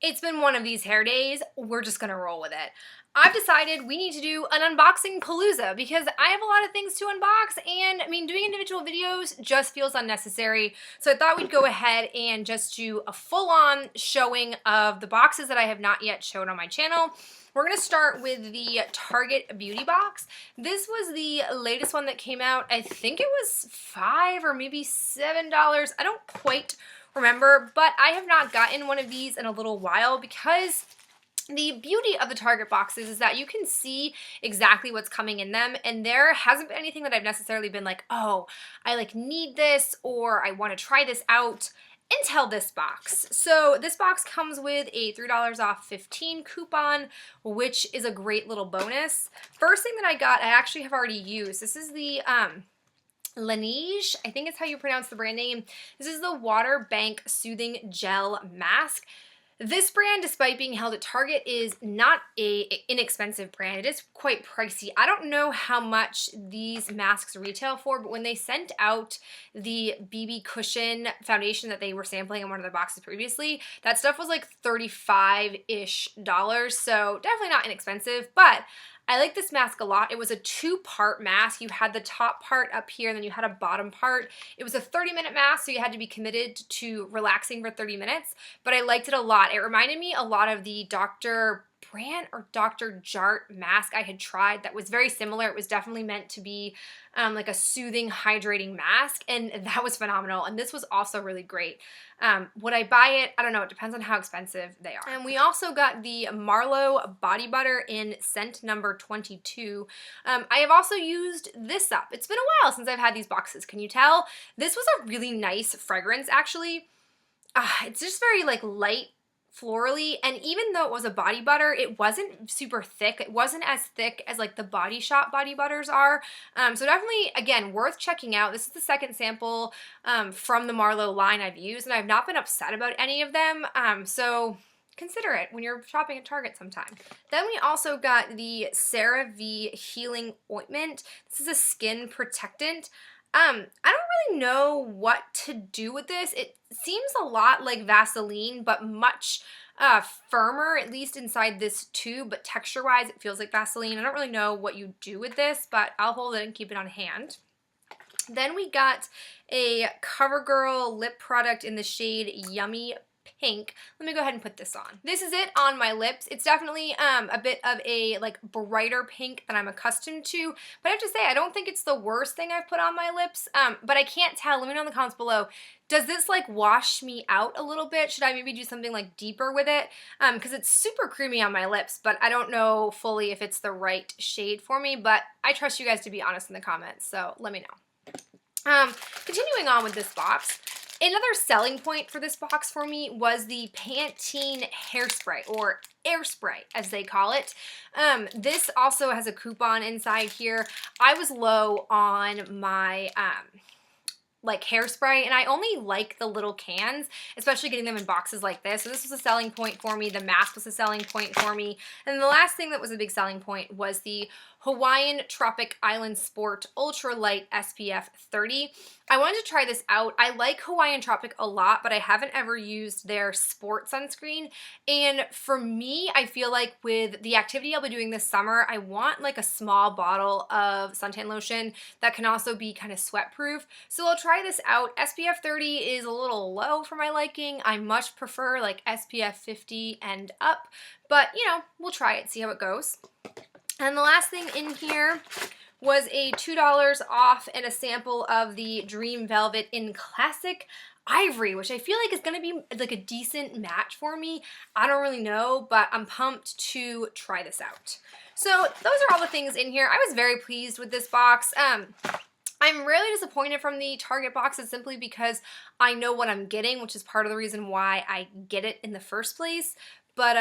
It's been one of these hair days. We're just gonna roll with it. I've decided we need to do an unboxing palooza because I have a lot of things to unbox, and I mean, doing individual videos just feels unnecessary. So I thought we'd go ahead and just do a full-on showing of the boxes that I have not yet shown on my channel. We're gonna start with the Target beauty box. This was the latest one that came out. I think it was $5 or maybe $7. I don't quite remember, but I have not gotten one of these in a little while because the beauty of the Target boxes is that you can see exactly what's coming in them, and there hasn't been anything that I've necessarily been like, oh, I like need this or I want to try this out until this box. So this box comes with a $3 off 15 coupon, which is a great little bonus. First thing that I got, I actually have already used. This is the Laneige, I think it's how you pronounce the brand name. This is the Water Bank Soothing Gel Mask. This brand, despite being held at Target, is not an inexpensive brand. It is quite pricey. I don't know how much these masks retail for, but when they sent out the BB Cushion foundation that they were sampling in one of the boxes previously, that stuff was like $35-ish, so definitely not inexpensive, but I like this mask a lot. It was a two-part mask. You had the top part up here, and then you had a bottom part. It was a 30-minute mask, so you had to be committed to relaxing for 30 minutes, but I liked it a lot. It reminded me a lot of the Dr. Brandt or Dr. Jart mask I had tried that was very similar. It was definitely meant to be like a soothing, hydrating mask, and that was phenomenal. And this was also really great. Would I buy it? I don't know. It depends on how expensive they are. And we also got the Marlowe Body Butter in scent number 22. I have also used this up. It's been a while since I've had these boxes. Can you tell? This was a really nice fragrance, actually. It's just very like light, florally, and even though it was a body butter, it wasn't super thick. It wasn't as thick as like the Body Shop body butters are. So definitely, again, worth checking out. This is the second sample from the Marlowe line I've used, and I've not been upset about any of them. So consider it when you're shopping at Target sometime. Then we also got the CeraVe Healing Ointment. This is a skin protectant. I don't really know what to do with this. It seems a lot like Vaseline, but much firmer, at least inside this tube, but texture-wise it feels like Vaseline. I don't really know what you do with this, but I'll hold it and keep it on hand. Then we got a CoverGirl lip product in the shade Yummy Pink. Let me go ahead and put this on. This is it on my lips. It's definitely a bit of a like brighter pink than I'm accustomed to, but I have to say I don't think it's the worst thing I've put on my lips, but I can't tell. Let me know in the comments below. Does this like wash me out a little bit? Should I maybe do something like deeper with it? Because it's super creamy on my lips, but I don't know fully if it's the right shade for me, but I trust you guys to be honest in the comments, so let me know. Continuing on with this box, another selling point for this box for me was the Pantene hairspray, or air spray as they call it. This also has a coupon inside here. I was low on my like hairspray, and I only like the little cans, especially getting them in boxes like this. So this was a selling point for me. The mask was a selling point for me. And the last thing that was a big selling point was the Hawaiian Tropic Island Sport Ultra Light SPF 30. I wanted to try this out. I like Hawaiian Tropic a lot, but I haven't ever used their sport sunscreen. And for me, I feel like with the activity I'll be doing this summer, I want like a small bottle of suntan lotion that can also be kind of sweat proof. So I'll try this out. SPF 30 is a little low for my liking. I much prefer like SPF 50 and up, but you know, we'll try it, see how it goes. And the last thing in here was a $2 off and a sample of the Dream Velvet in Classic Ivory, which I feel like is going to be like a decent match for me. I don't really know, but I'm pumped to try this out. So those are all the things in here. I was very pleased with this box. I'm rarely disappointed from the Target boxes simply because I know what I'm getting, which is part of the reason why I get it in the first place. But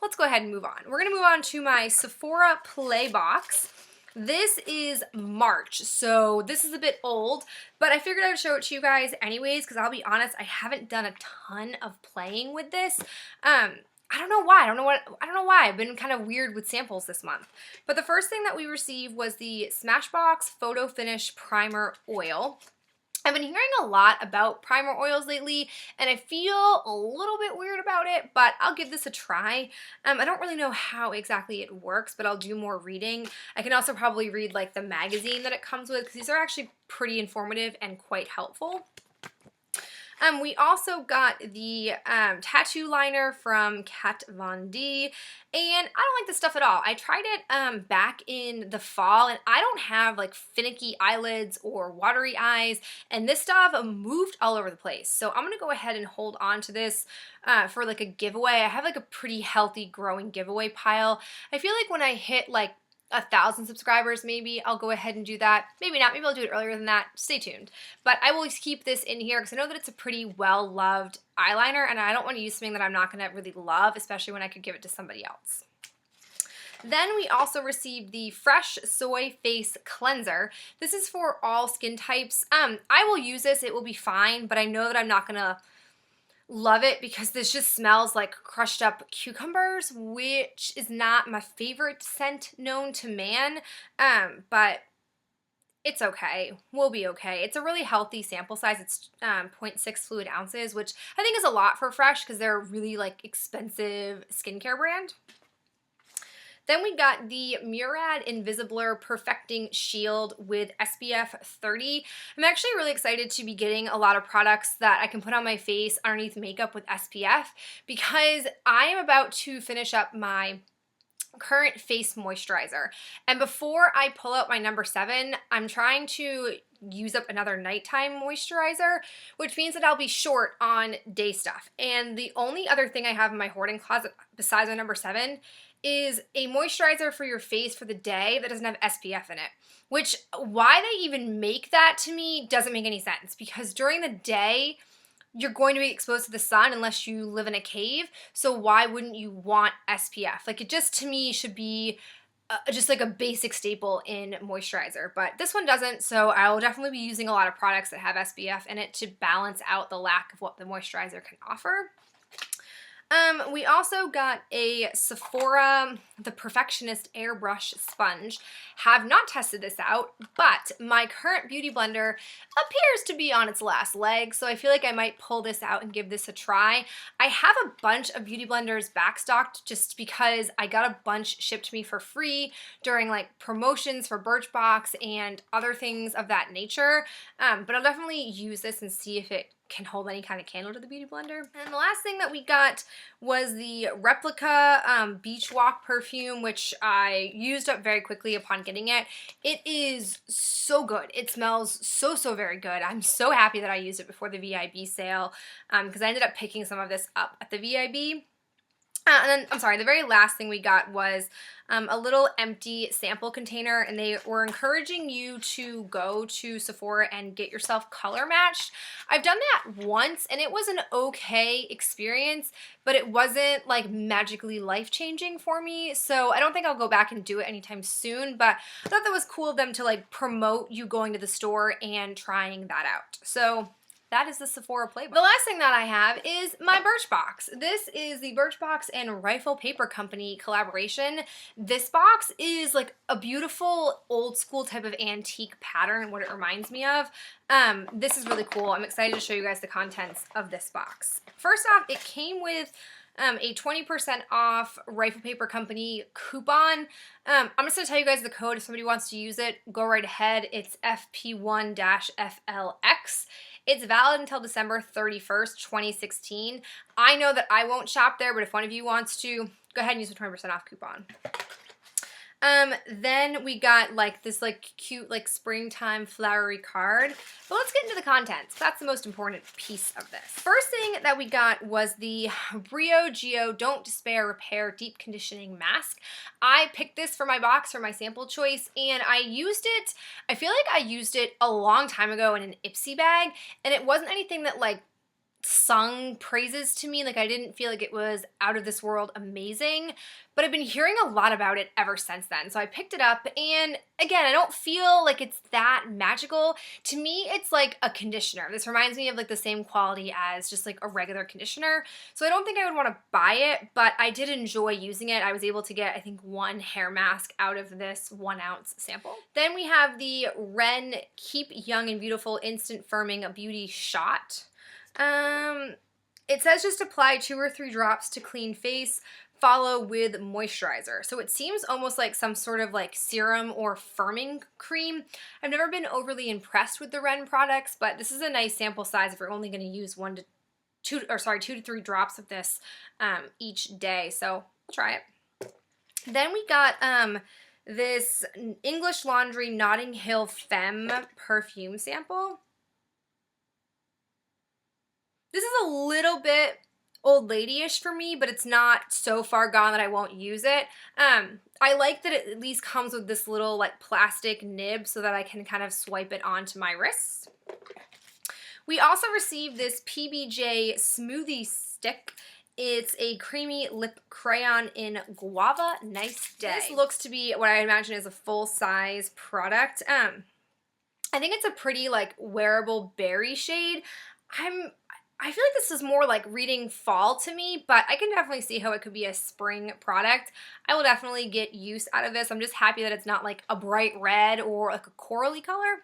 let's go ahead and move on. We're going to move on to my Sephora Play box. This is March, so this is a bit old, but I figured I would show it to you guys anyways, because I'll be honest, I haven't done a ton of playing with this. I don't know why. I don't know why. I've been kind of weird with samples this month. But the first thing that we received was the Smashbox Photo Finish Primer Oil. I've been hearing a lot about primer oils lately, and I feel a little bit weird about it, but I'll give this a try. I don't really know how exactly it works, but I'll do more reading. I can also probably read like the magazine that it comes with, because these are actually pretty informative and quite helpful. We also got the tattoo liner from Kat Von D, and I don't like this stuff at all. I tried it back in the fall, and I don't have like finicky eyelids or watery eyes, and this stuff moved all over the place. So I'm gonna go ahead and hold on to this for like a giveaway. I have like a pretty healthy growing giveaway pile. I feel like when I hit like 1,000 subscribers, maybe I'll go ahead and do that. Maybe not. Maybe I'll do it earlier than that. Stay tuned. But I will keep this in here because I know that it's a pretty well-loved eyeliner, and I don't want to use something that I'm not going to really love, especially when I could give it to somebody else. Then we also received the Fresh Soy Face Cleanser. This is for all skin types. I will use this. It will be fine, but I know that I'm not going to love it because this just smells like crushed up cucumbers, which is not my favorite scent known to man, but it's okay. We'll be okay. It's a really healthy sample size. It's 0.6 fluid ounces, which I think is a lot for Fresh because they're a really like expensive skincare brand. Then we got the Murad Invisibler Perfecting Shield with SPF 30. I'm actually really excited to be getting a lot of products that I can put on my face underneath makeup with SPF because I am about to finish up my current face moisturizer. And before I pull out my number 7, I'm trying to use up another nighttime moisturizer, which means that I'll be short on day stuff. And the only other thing I have in my hoarding closet besides my number 7 is a moisturizer for your face for the day that doesn't have SPF in it, which why they even make that to me doesn't make any sense because during the day, you're going to be exposed to the sun unless you live in a cave, so why wouldn't you want SPF? Like it just to me should be just like a basic staple in moisturizer, but this one doesn't, so I will definitely be using a lot of products that have SPF in it to balance out the lack of what the moisturizer can offer. We also got a Sephora The Perfectionist Airbrush Sponge. Have not tested this out, but my current beauty blender appears to be on its last leg, so I feel like I might pull this out and give this a try. I have a bunch of beauty blenders backstocked just because I got a bunch shipped to me for free during like promotions for Birchbox and other things of that nature, but I'll definitely use this and see if it can hold any kind of candle to the beauty blender. And the last thing that we got was the Replica Beach Walk perfume, which I used up very quickly upon getting it. It is so good. It smells so very good. I'm so happy that I used it before the VIB sale because I ended up picking some of this up at the VIB. And then, I'm sorry, the very last thing we got was a little empty sample container, and they were encouraging you to go to Sephora and get yourself color matched. I've done that once, and it was an okay experience, but it wasn't like magically life-changing for me, so I don't think I'll go back and do it anytime soon, but I thought that was cool of them to like promote you going to the store and trying that out. So that is the Sephora playbook. The last thing that I have is my Birchbox. This is the Birchbox and Rifle Paper Company collaboration. This box is like a beautiful old school type of antique pattern, what it reminds me of. This is really cool. I'm excited to show you guys the contents of this box. First off, it came with a 20% off Rifle Paper Company coupon. I'm just going to tell you guys the code. If somebody wants to use it, go right ahead. It's FP1-FLX. It's valid until December 31st, 2016. I know that I won't shop there, but if one of you wants to, go ahead and use the 20% off coupon. Then we got like this like cute like springtime flowery card. But let's get into the contents. That's the most important piece of this. First thing that we got was the Brio Geo Don't Despair Repair Deep Conditioning Mask. I picked this for my box for my sample choice, and I used it, I feel like I used it a long time ago in an Ipsy bag, and it wasn't anything that like sung praises to me. Like, I didn't feel like it was out of this world amazing, but I've been hearing a lot about it ever since then. So I picked it up, and again, I don't feel like it's that magical. To me, it's like a conditioner. This reminds me of like the same quality as just like a regular conditioner. So I don't think I would want to buy it, but I did enjoy using it. I was able to get, I think, 1 hair mask out of this 1 ounce sample. Then we have the Ren Keep Young and Beautiful Instant Firming Beauty Shot. It says just apply 2 or 3 drops to clean face, follow with moisturizer. So it seems almost like some sort of like serum or firming cream. I've never been overly impressed with the Ren products, but this is a nice sample size if you're only going to use 2 to 3 drops of this each day. So I'll try it. Then we got this English Laundry Notting Hill Femme perfume sample. This is a little bit old lady-ish for me, but it's not so far gone that I won't use it. I like that it at least comes with this little like plastic nib so that I can kind of swipe it onto my wrists. We also received this PBJ Smoothie Stick. It's a creamy lip crayon in Guava. Nice day. This looks to be what I imagine is a full-size product. I think it's a pretty like wearable berry shade. I feel like this is more like reading fall to me, but I can definitely see how it could be a spring product. I will definitely get use out of this. I'm just happy that it's not like a bright red or like a corally color.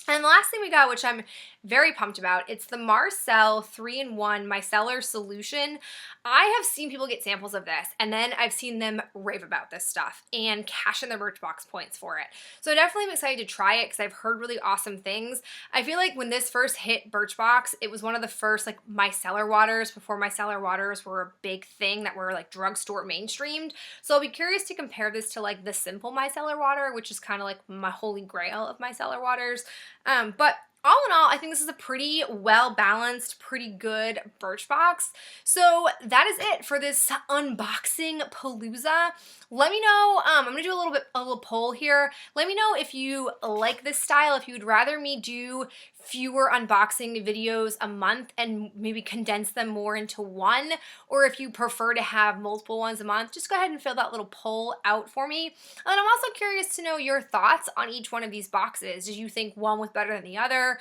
And the last thing we got, which I'm very pumped about, it's the Marcel 3-in-1 Micellar Solution. I have seen people get samples of this, and then I've seen them rave about this stuff and cash in their Birchbox points for it. So I definitely am excited to try it because I've heard really awesome things. I feel like when this first hit Birchbox, it was one of the first like micellar waters before micellar waters were a big thing that were like drugstore mainstreamed. So I'll be curious to compare this to like the simple micellar water, which is kind of like my holy grail of micellar waters. But all in all, I think this is a pretty well-balanced, pretty good Birchbox. So that is it for this unboxing Palooza. Let me know, I'm going to do a little poll here. Let me know if you like this style, if you would rather me do fewer unboxing videos a month and maybe condense them more into one, or if you prefer to have multiple ones a month. Just go ahead and fill that little poll out for me. And I'm also curious to know your thoughts on each one of these boxes. Did you think one was better than the other?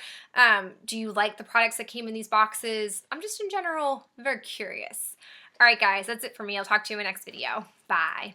Do you like the products that came in these boxes? I'm just in general very curious. All right, guys, that's it for me. I'll talk to you in my next video. Bye.